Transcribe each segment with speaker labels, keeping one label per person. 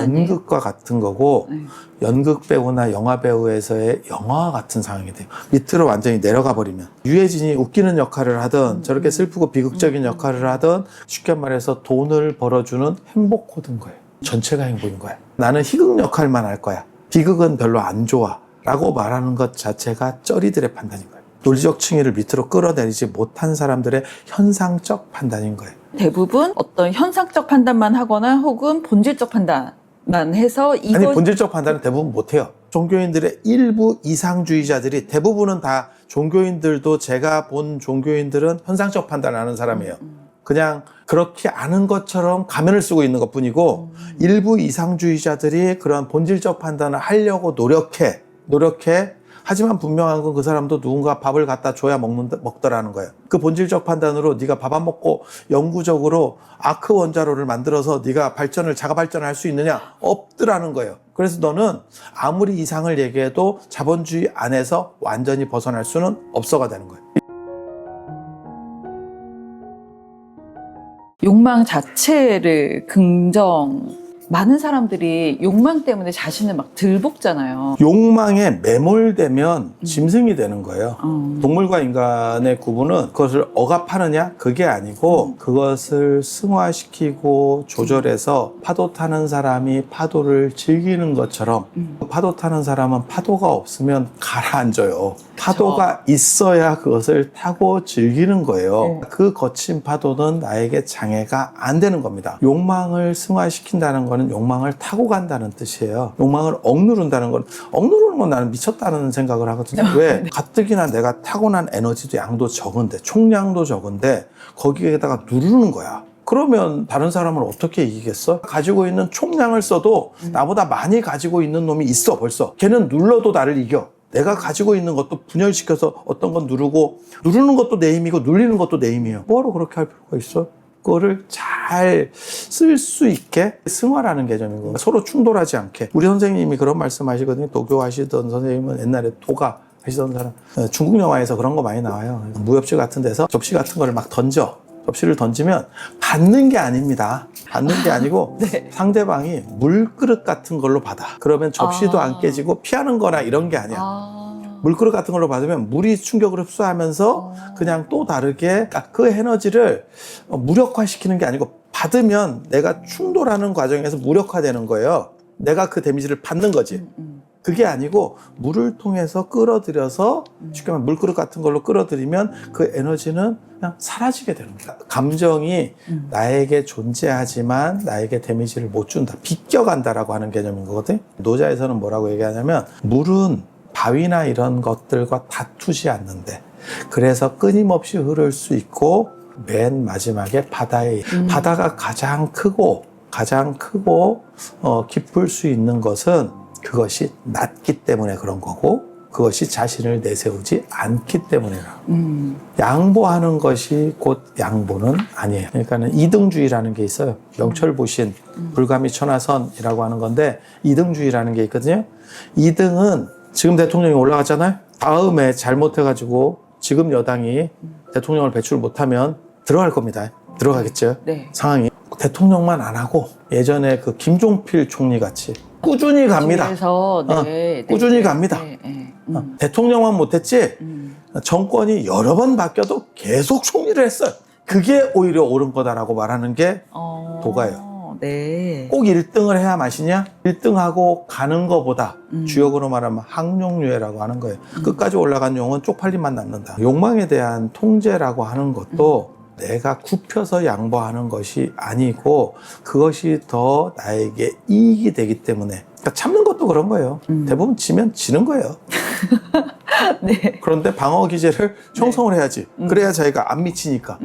Speaker 1: 연극과 같은 거고
Speaker 2: 네.
Speaker 1: 연극 배우나 영화 배우에서의 영화 같은 상황이 돼요. 밑으로 완전히 내려가 버리면 유해진이 웃기는 역할을 하든 저렇게 슬프고 비극적인 역할을 하든 쉽게 말해서 돈을 벌어주는 행복 코드인 거예요. 전체가 행복인 거야. 나는 희극 역할만 할 거야. 비극은 별로 안 좋아 라고 말하는 것 자체가 쩌리들의 판단인 거예요. 논리적 층위를 밑으로 끌어내리지 못한 사람들의 현상적 판단인 거예요.
Speaker 2: 대부분 어떤 현상적 판단만 하거나 혹은 본질적 판단만 해서
Speaker 1: 아니 본질적 판단은 대부분 못해요. 종교인들의 일부 이상주의자들이 대부분은 다 종교인들도 제가 본 종교인들은 현상적 판단을 하는 사람이에요. 그냥 그렇게 아는 것처럼 가면을 쓰고 있는 것뿐이고 일부 이상주의자들이 그런 본질적 판단을 하려고 노력해. 하지만 분명한 건 그 사람도 누군가 밥을 갖다 줘야 먹더라는 거예요. 그 본질적 판단으로 네가 밥 안 먹고 영구적으로 아크 원자로를 만들어서 네가 자가 발전을 할 수 있느냐? 없더라는 거예요. 그래서 너는 아무리 이상을 얘기해도 자본주의 안에서 완전히 벗어날 수는 없어가 되는 거예요.
Speaker 2: 욕망 자체를 많은 사람들이 욕망 때문에 자신을 막 들볶잖아요.
Speaker 1: 욕망에 매몰되면 짐승이 되는 거예요. 동물과 인간의 구분은 그것을 억압하느냐? 그게 아니고 그것을 승화시키고 조절해서 파도 타는 사람이 파도를 즐기는 것처럼 파도 타는 사람은 파도가 없으면 가라앉아요. 파도가 있어야 그것을 타고 즐기는 거예요. 그 거친 파도는 나에게 장애가 안 되는 겁니다. 욕망을 승화시킨다는 거는 욕망을 타고 간다는 뜻이에요. 욕망을 억누른다는 건 나는 미쳤다는 생각을 하거든요. 왜? 가뜩이나 내가 타고난 에너지도 양도 적은데 총량도 적은데 거기에다가 누르는 거야. 그러면 다른 사람을 어떻게 이기겠어? 가지고 있는 총량을 써도 나보다 많이 가지고 있는 놈이 있어 벌써. 걔는 눌러도 나를 이겨. 내가 가지고 있는 것도 분열시켜서 어떤 건 누르는 것도 내 힘이고 눌리는 것도 내 힘이에요. 뭐하러 그렇게 할 필요가 있어? 그거를 잘 쓸 수 있게 승화라는 개념인 거예요. 서로 충돌하지 않게. 우리 선생님이 그런 말씀 하시거든요. 도교 하시던 선생님은 옛날에 도가 하시던 사람. 중국 영화에서 그런 거 많이 나와요. 무협지 같은 데서 접시 같은 거를 막 던져. 접시를 던지면 받는 게 아닙니다. 받는 게 아니고
Speaker 2: 네.
Speaker 1: 상대방이 물그릇 같은 걸로 받아. 그러면 접시도 안 깨지고 피하는 거나 이런 게 아니야. 물그릇 같은 걸로 받으면 물이 충격을 흡수하면서 그냥 또 다르게 그 에너지를 무력화시키는 게 아니고 받으면 내가 충돌하는 과정에서 무력화되는 거예요. 내가 그 데미지를 받는 거지. 그게 아니고 물을 통해서 끌어들여서 쉽게 말하면 물그릇 같은 걸로 끌어들이면 그 에너지는 그냥 사라지게 되는 거야. 감정이 나에게 존재하지만 나에게 데미지를 못 준다. 비껴간다라고 하는 개념인 거거든. 노자에서는 뭐라고 얘기하냐면 물은 바위나 이런 것들과 다투지 않는데 그래서 끊임없이 흐를 수 있고 맨 마지막에 바다가 가장 크고 깊을 수 있는 것은 그것이 낮기 때문에 그런 거고 그것이 자신을 내세우지 않기 때문이라. 양보하는 것이 곧 양보는 아니에요. 그러니까는 이등주의라는 게 있어요. 명철보신, 불가미 천하선이라고 하는 건데 이등주의라는 게 있거든요. 이등은 지금 대통령이 올라갔잖아요. 다음에 잘못해가지고 지금 여당이 대통령을 배출 못하면 들어갈 겁니다. 들어가겠죠.
Speaker 2: 네.
Speaker 1: 상황이. 대통령만 안 하고 예전에 그 김종필 총리 같이 꾸준히 갑니다.
Speaker 2: 그래서
Speaker 1: 꾸준히 갑니다. 대통령만 못했지 정권이 여러 번 바뀌어도 계속 총리를 했어요. 그게 오히려 옳은 거다라고 말하는 게 도가예요.
Speaker 2: 네.
Speaker 1: 꼭 1등을 해야 맛이냐? 1등하고 가는 거보다 주역으로 말하면 항용유예라고 하는 거예요. 끝까지 올라간 용은 쪽팔림만 남는다. 욕망에 대한 통제라고 하는 것도 내가 굽혀서 양보하는 것이 아니고 그것이 더 나에게 이익이 되기 때문에 그러니까 참는 것도 그런 거예요. 대부분 지면 지는 거예요.
Speaker 2: 네.
Speaker 1: 그런데 방어 기제를 형성을 해야지. 그래야 자기가 안 미치니까.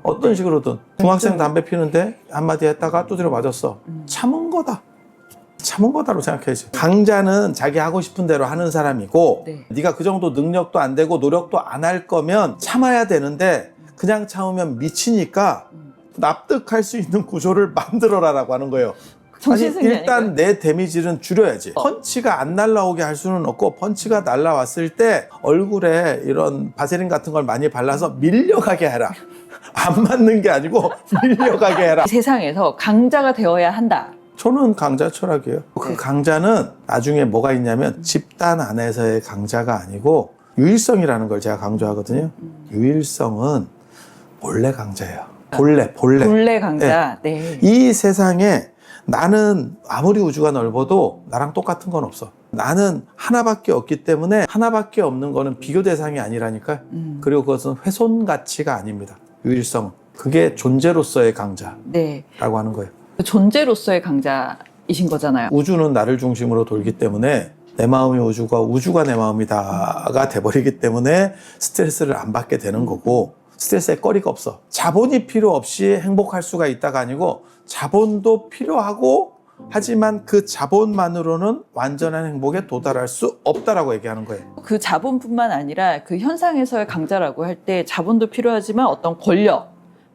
Speaker 1: 어떤 식으로든 중학생 담배 피는데 한마디 했다가 두드려 맞았어. 참은 거다로 생각해야지. 강자는 자기 하고 싶은 대로 하는 사람이고 네가 그 정도 능력도 안 되고 노력도 안 할 거면 참아야 되는데 그냥 참으면 미치니까 납득할 수 있는 구조를 만들어라라고 하는 거예요. 아니, 일단 내 데미지는 줄여야지. 펀치가 안 날라오게 할 수는 없고 펀치가 날라왔을 때 얼굴에 이런 바세린 같은 걸 많이 발라서 밀려가게 해라. 안 맞는 게 아니고 밀려가게 해라.
Speaker 2: 세상에서 강자가 되어야 한다.
Speaker 1: 저는 강자 철학이에요. 그
Speaker 2: 네.
Speaker 1: 강자는 나중에 뭐가 있냐면 집단 안에서의 강자가 아니고 유일성이라는 걸 제가 강조하거든요. 유일성은 본래 강자예요. 본래.
Speaker 2: 본래 강자. 네.
Speaker 1: 이 세상에 나는 아무리 우주가 넓어도 나랑 똑같은 건 없어. 나는 하나밖에 없기 때문에 하나밖에 없는 거는 비교 대상이 아니라니까요. 그리고 그것은 훼손 가치가 아닙니다. 유일성. 그게 존재로서의 강자라고
Speaker 2: 네.
Speaker 1: 하는 거예요.
Speaker 2: 존재로서의 강자이신 거잖아요.
Speaker 1: 우주는 나를 중심으로 돌기 때문에 내 마음이 우주가, 우주가 내 마음이다가 돼버리기 때문에 스트레스를 안 받게 되는 거고, 스트레스에 거리가 없어. 자본이 필요 없이 행복할 수가 있다가 아니고, 자본도 필요하고, 하지만 그 자본만으로는 완전한 행복에 도달할 수 없다라고 얘기하는 거예요.
Speaker 2: 그 자본뿐만 아니라 그 현상에서의 강자라고 할 때 자본도 필요하지만 어떤 권력도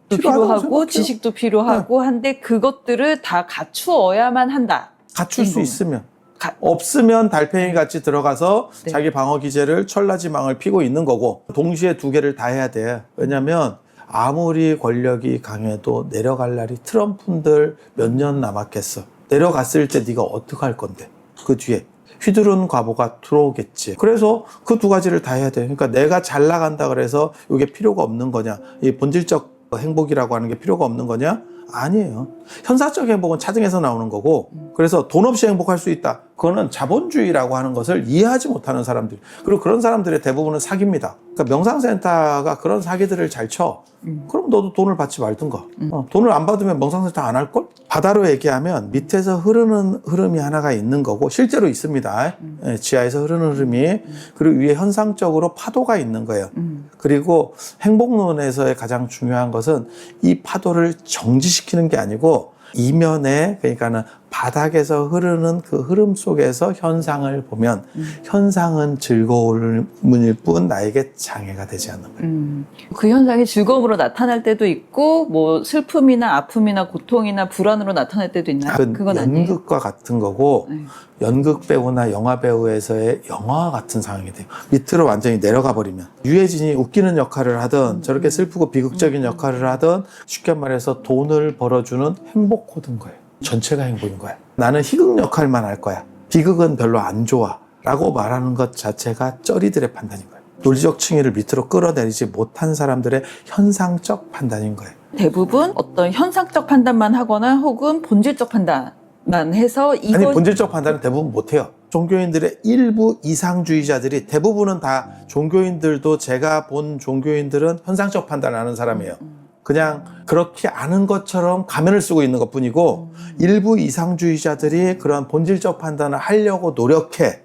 Speaker 1: 필요하다고
Speaker 2: 필요하고
Speaker 1: 생각해요.
Speaker 2: 지식도 필요하고 한데 그것들을 다 갖추어야만 한다.
Speaker 1: 갖출 수 있으면.
Speaker 2: 가-
Speaker 1: 없으면 달팽이 같이 들어가서
Speaker 2: 네.
Speaker 1: 자기 방어 기제를 철라지망을 피고 있는 거고, 동시에 두 개를 다 해야 돼. 왜냐면 아무리 권력이 강해도 내려갈 날이 트럼프들 몇 년 남았겠어. 내려갔을 때 네가 어떡할 건데, 그 뒤에 휘두른 과보가 들어오겠지. 그래서 그 두 가지를 다 해야 돼. 그러니까 내가 잘 나간다 그래서 이게 필요가 없는 거냐, 이 본질적 행복이라고 하는 게 필요가 없는 거냐? 아니에요. 현사적 행복은 차등에서 나오는 거고, 그래서 돈 없이 행복할 수 있다. 그거는 자본주의라고 하는 것을 이해하지 못하는 사람들. 그리고 그런 사람들의 대부분은 사기입니다. 그러니까 명상센터가 그런 사기들을 잘 쳐. 그럼 너도 돈을 받지 말든가. 돈을 안 받으면 명상센터 안 할걸? 바다로 얘기하면 밑에서 흐르는 흐름이 하나가 있는 거고, 실제로 있습니다. 예, 지하에서 흐르는 흐름이. 그리고 위에 현상적으로 파도가 있는 거예요. 그리고 행복론에서의 가장 중요한 것은 이 파도를 정지시키는 게 아니고, 이면에, 그러니까는 바닥에서 흐르는 그 흐름 속에서 현상을 보면 현상은 즐거움일 뿐 나에게 장애가 되지 않는 거예요.
Speaker 2: 그 현상이 즐거움으로 나타날 때도 있고 뭐 슬픔이나 아픔이나 고통이나 불안으로 나타날 때도 있나요? 그건 아니에요.
Speaker 1: 연극과 같은 거고,
Speaker 2: 네.
Speaker 1: 연극 배우나 영화 배우에서의 영화와 같은 상황이 돼요. 밑으로 완전히 내려가 버리면 유해진이 웃기는 역할을 하든 저렇게 슬프고 비극적인 역할을 하든 쉽게 말해서 돈을 벌어주는 행복 코드인 거예요. 전체가 행복인 거야. 나는 희극 역할만 할 거야. 비극은 별로 안 좋아. 라고 말하는 것 자체가 쩌리들의 판단인 거예요. 논리적 층위를 밑으로 끌어내리지 못한 사람들의 현상적 판단인 거예요.
Speaker 2: 대부분 어떤 현상적 판단만 하거나 혹은 본질적 판단만 해서
Speaker 1: 아니, 본질적 판단은 대부분 못해요. 종교인들의 일부 이상주의자들이, 대부분은 다 종교인들도, 제가 본 종교인들은 현상적 판단을 하는 사람이에요. 그냥 그렇게 아는 것처럼 가면을 쓰고 있는 것 뿐이고, 일부 이상주의자들이 그런 본질적 판단을 하려고 노력해.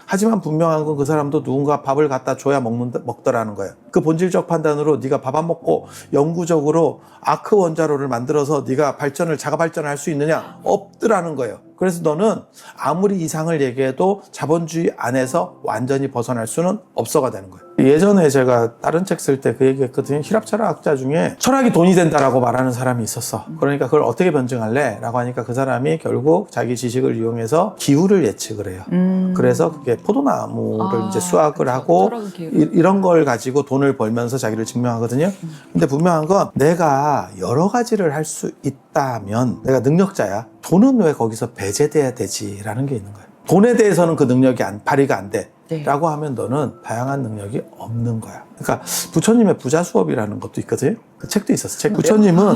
Speaker 1: 하지만 분명한 건 그 사람도 누군가 밥을 갖다 줘야 먹더라는 거예요. 그 본질적 판단으로 네가 밥 안 먹고 영구적으로 아크 원자로를 만들어서 네가 자가 발전을 할 수 있느냐? 없더라는 거예요. 그래서 너는 아무리 이상을 얘기해도 자본주의 안에서 완전히 벗어날 수는 없어가 되는 거예요. 예전에 제가 다른 책 쓸 때 그 얘기했거든요. 힐랍 철학자 중에 철학이 돈이 된다라고 말하는 사람이 있었어. 그러니까 그걸 어떻게 변증할래? 라고 하니까 그 사람이 결국 자기 지식을 이용해서 기후를 예측을 해요. 그래서 그게 포도나무를 이제 수확을 하고 이런 걸 가지고 돈을 벌면서 자기를 증명하거든요. 근데 분명한 건 내가 여러 가지를 할 수 있다면 내가 능력자야. 돈은 왜 거기서 배제돼야 되지라는 게 있는 거예요. 돈에 대해서는 그 능력이 발휘가 안 돼.
Speaker 2: 네.
Speaker 1: 라고 하면 너는 다양한 능력이 없는 거야. 그러니까 부처님의 부자 수업이라는 것도 있거든요. 그 책도 있었어. 부처님은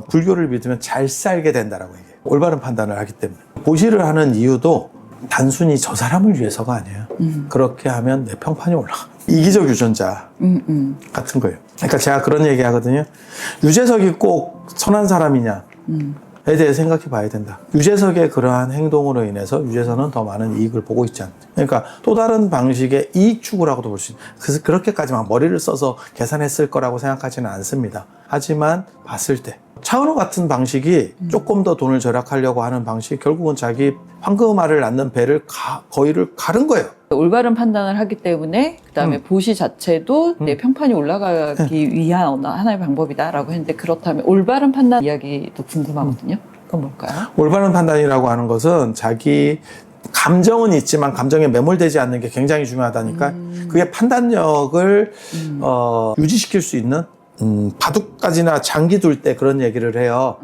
Speaker 1: 불교를 믿으면 잘 살게 된다라고 얘기해요. 올바른 판단을 하기 때문에. 보시를 하는 이유도 단순히 저 사람을 위해서가 아니에요. 그렇게 하면 내 평판이 올라가. 이기적 유전자 같은 거예요. 그러니까 제가 그런 얘기 하거든요. 유재석이 꼭 선한 사람이냐? 에 대해 생각해 봐야 된다. 유재석의 그러한 행동으로 인해서 유재석은 더 많은 이익을 보고 있지 않다. 그러니까 또 다른 방식의 이익 추구라고도 볼 수 있다. 그래서 그렇게까지 막 머리를 써서 계산했을 거라고 생각하지는 않습니다. 하지만 봤을 때 차은우 같은 방식이 조금 더 돈을 절약하려고 하는 방식, 결국은 자기 황금알을 낳는 배를 거의를 가른 거예요.
Speaker 2: 올바른 판단을 하기 때문에 그다음에 보시 자체도 내 평판이 올라가기 위한 하나의 방법이다라고 했는데, 그렇다면 올바른 판단 이야기도 궁금하거든요. 그건 뭘까요?
Speaker 1: 올바른 판단이라고 하는 것은 자기 감정은 있지만 감정에 매몰되지 않는 게 굉장히 중요하다니까. 그게 판단력을 유지시킬 수 있는 바둑까지나 장기 둘 때 그런 얘기를 해요.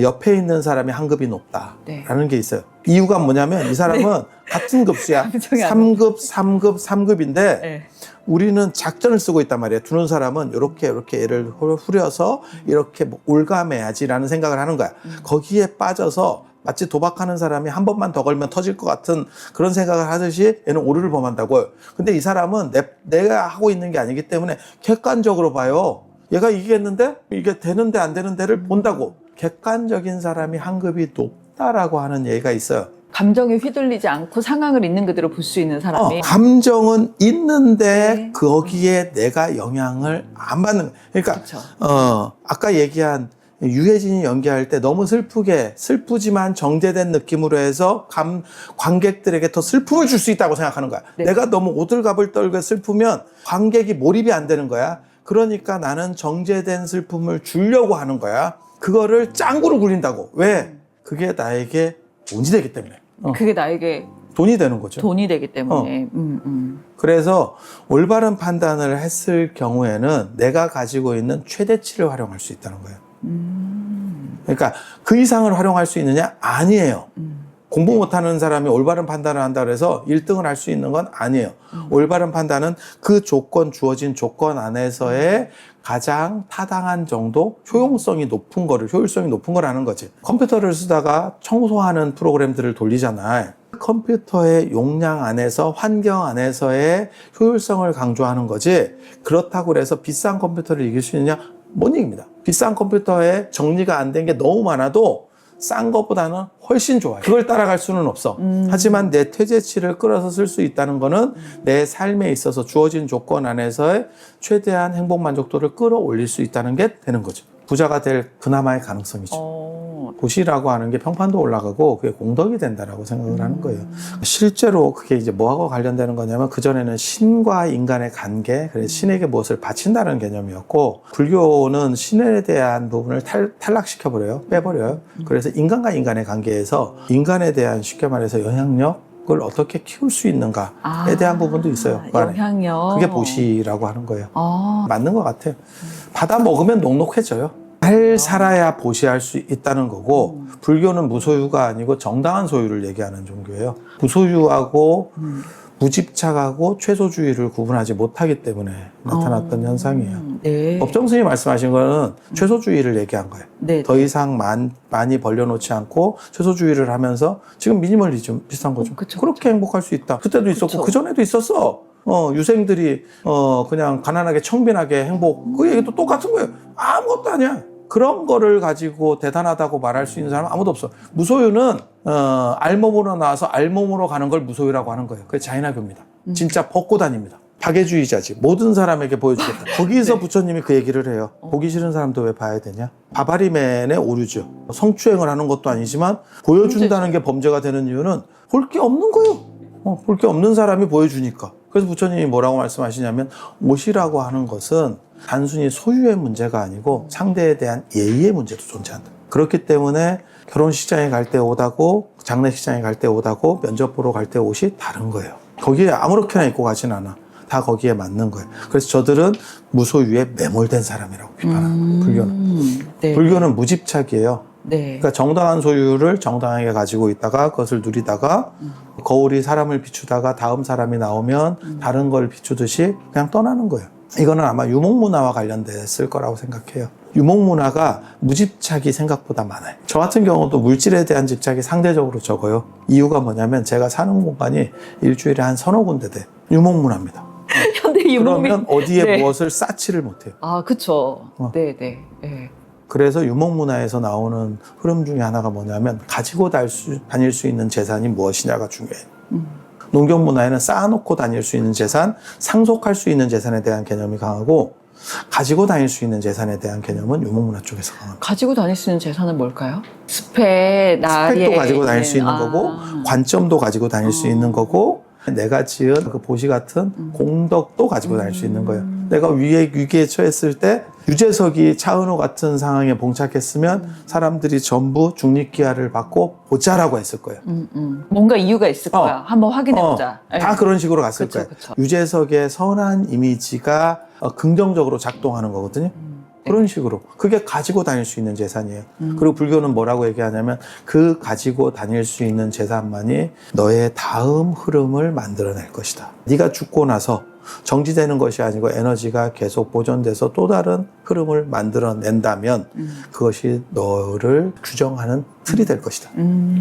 Speaker 1: 옆에 있는 사람이 한 급이 높다라는
Speaker 2: 네.
Speaker 1: 게 있어요. 이유가 뭐냐면 이 사람은 같은 급수야.
Speaker 2: 감정이 안
Speaker 1: 3급, 3급, 3급인데
Speaker 2: 네.
Speaker 1: 우리는 작전을 쓰고 있단 말이에요. 두는 사람은 이렇게 얘를 후려서 이렇게 뭐 올감해야지라는 생각을 하는 거야. 거기에 빠져서 마치 도박하는 사람이 한 번만 더 걸면 터질 것 같은 그런 생각을 하듯이 얘는 오류를 범한다고요. 근데 이 사람은 내가 하고 있는 게 아니기 때문에 객관적으로 봐요. 얘가 이기겠는데? 이게 되는데 안 되는데를 본다고. 객관적인 사람이 한 급이 높다라고 하는 얘기가 있어요.
Speaker 2: 감정에 휘둘리지 않고 상황을 있는 그대로 볼 수 있는 사람이
Speaker 1: 감정은 있는데
Speaker 2: 네.
Speaker 1: 거기에 내가 영향을 안 받는. 그러니까
Speaker 2: 그렇죠.
Speaker 1: 아까 얘기한 유해진이 연기할 때 너무 슬프지만 정제된 느낌으로 해서 관객들에게 더 슬픔을 줄 수 있다고 생각하는 거야.
Speaker 2: 네.
Speaker 1: 내가 너무 오들갑을 떨고 슬프면 관객이 몰입이 안 되는 거야. 그러니까 나는 정제된 슬픔을 주려고 하는 거야. 그거를 짱구로 굴린다고. 왜? 그게 나에게 돈이 되기 때문에.
Speaker 2: 그게 나에게
Speaker 1: 돈이 되는 거죠.
Speaker 2: 돈이 되기 때문에.
Speaker 1: 그래서 올바른 판단을 했을 경우에는 내가 가지고 있는 최대치를 활용할 수 있다는 거예요. 그러니까 그 이상을 활용할 수 있느냐? 아니에요. 공부 못하는 사람이 올바른 판단을 한다 그래서 1등을 할 수 있는 건 아니에요. 올바른 판단은 그 주어진 조건 안에서의 가장 타당한 정도 효율성이 높은 거를 하는 거지. 컴퓨터를 쓰다가 청소하는 프로그램들을 돌리잖아요. 컴퓨터의 용량 안에서 환경 안에서의 효율성을 강조하는 거지. 그렇다고 해서 비싼 컴퓨터를 이길 수 있느냐? 못 이깁니다. 비싼 컴퓨터에 정리가 안 된 게 너무 많아도 싼 것보다는 훨씬 좋아요. 그걸 따라갈 수는 없어. 하지만 내 퇴재치를 끌어서 쓸 수 있다는 거는 내 삶에 있어서 주어진 조건 안에서의 최대한 행복 만족도를 끌어올릴 수 있다는 게 되는 거죠. 부자가 될 그나마의 가능성이죠. 도시라고 하는 게 평판도 올라가고 그게 공덕이 된다라고 생각을 하는 거예요. 실제로 그게 이제 뭐하고 관련되는 거냐면 그전에는 신과 인간의 관계, 그래서 신에게 무엇을 바친다는 개념이었고 불교는 신에 대한 부분을 탈락시켜버려요. 빼버려요. 그래서 인간과 인간의 관계에서 인간에 대한 쉽게 말해서 영향력을 어떻게 키울 수 있는가에 대한 부분도 있어요. 그 안에.
Speaker 2: 영향력.
Speaker 1: 그게 보시라고 하는 거예요. 맞는 것 같아요. 받아 먹으면 녹록해져요. 잘 살아야 보시할 수 있다는 거고 불교는 무소유가 아니고 정당한 소유를 얘기하는 종교예요. 무소유하고 무집착하고 최소주의를 구분하지 못하기 때문에 나타났던 현상이에요.
Speaker 2: 네.
Speaker 1: 법정 스님이 말씀하신 거는 최소주의를 얘기한 거예요.
Speaker 2: 네.
Speaker 1: 더 이상 많이 벌려놓지 않고 최소주의를 하면서 지금 미니멀리즘 비슷한 거죠.
Speaker 2: 그쵸,
Speaker 1: 그렇게 행복할 수 있다. 그때도 있었고 그전에도 있었어. 유생들이 그냥 가난하게 청빈하게 행복 그 얘기도 똑같은 거예요. 아무것도 아니야. 그런 거를 가지고 대단하다고 말할 수 있는 사람은 아무도 없어. 무소유는 알몸으로 나와서 알몸으로 가는 걸 무소유라고 하는 거예요. 그게 자인화교입니다. 진짜 벗고 다닙니다. 박애주의자지. 모든 사람에게 보여주겠다. 거기서
Speaker 2: 네.
Speaker 1: 부처님이 그 얘기를 해요. 보기 싫은 사람도 왜 봐야 되냐? 바바리맨의 오류죠. 성추행을 하는 것도 아니지만 보여준다는 게 범죄가 되는 이유는 볼 게 없는 거예요. 볼 게 없는 사람이 보여주니까. 그래서 부처님이 뭐라고 말씀하시냐면 옷이라고 하는 것은 단순히 소유의 문제가 아니고 상대에 대한 예의의 문제도 존재한다. 그렇기 때문에 결혼식장에 갈 때 옷하고 장례식장에 갈 때 옷하고 면접 보러 갈 때 옷이 다른 거예요. 거기에 아무렇게나 입고 가진 않아. 다 거기에 맞는 거예요. 그래서 저들은 무소유에 매몰된 사람이라고 비판하는 거예요. 불교는.
Speaker 2: 네.
Speaker 1: 불교는 무집착이에요.
Speaker 2: 네.
Speaker 1: 그러니까 정당한 소유를 정당하게 가지고 있다가 그것을 누리다가 거울이 사람을 비추다가 다음 사람이 나오면 다른 걸 비추듯이 그냥 떠나는 거예요. 이거는 아마 유목문화와 관련됐을 거라고 생각해요. 유목문화가 무집착이 생각보다 많아요. 저 같은 경우도 물질에 대한 집착이 상대적으로 적어요. 이유가 뭐냐면 제가 사는 공간이 일주일에 한 서너 군데 돼. 유목문화입니다.
Speaker 2: 현대 유목민.
Speaker 1: 그러면 어디에
Speaker 2: 네.
Speaker 1: 무엇을 쌓지를 못해요.
Speaker 2: 아, 그쵸. 네.
Speaker 1: 그래서 유목문화에서 나오는 흐름 중에 하나가 뭐냐면 가지고 다닐 수 있는 재산이 무엇이냐가 중요해요. 농경문화에는 쌓아놓고 다닐 수 있는 재산, 상속할 수 있는 재산에 대한 개념이 강하고 가지고 다닐 수 있는 재산에 대한 개념은 유목문화 쪽에서 강합니다.
Speaker 2: 가지고 다닐 수 있는 재산은 뭘까요? 스펙, 나리에
Speaker 1: 스펙도 가지고 다닐 수 있는 거고 관점도 가지고 다닐 수 있는 거고 내가 지은 그 보시 같은 공덕도 가지고 다닐 수 있는 거예요. 내가 위기에 처했을 때 유재석이 차은우 같은 상황에 봉착했으면 사람들이 전부 중립기하를 받고 보자라고 했을 거예요.
Speaker 2: 뭔가 이유가 있을 거야. 한번 확인해보자.
Speaker 1: 다 그런 식으로 갔을
Speaker 2: 그쵸,
Speaker 1: 거예요.
Speaker 2: 그쵸.
Speaker 1: 유재석의 선한 이미지가 긍정적으로 작동하는 거거든요. 그런 식으로. 그게 가지고 다닐 수 있는 재산이에요. 그리고 불교는 뭐라고 얘기하냐면 그 가지고 다닐 수 있는 재산만이 너의 다음 흐름을 만들어낼 것이다. 네가 죽고 나서 정지되는 것이 아니고 에너지가 계속 보존돼서 또 다른 흐름을 만들어낸다면 그것이 너를 규정하는 틀이 될 것이다.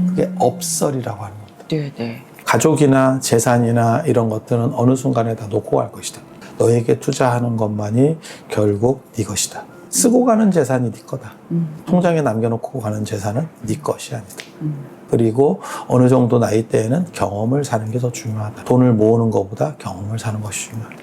Speaker 1: 그게 업설이라고 하는 겁니다.
Speaker 2: 네네.
Speaker 1: 가족이나 재산이나 이런 것들은 어느 순간에 다 놓고 갈 것이다. 너에게 투자하는 것만이 결국 네 것이다. 쓰고 가는 재산이 네 거다. 통장에 남겨놓고 가는 재산은 네 것이 아니다. 그리고 어느 정도 나이 때에는 경험을 사는 게 더 중요하다. 돈을 모으는 것보다 경험을 사는 것이 중요하다.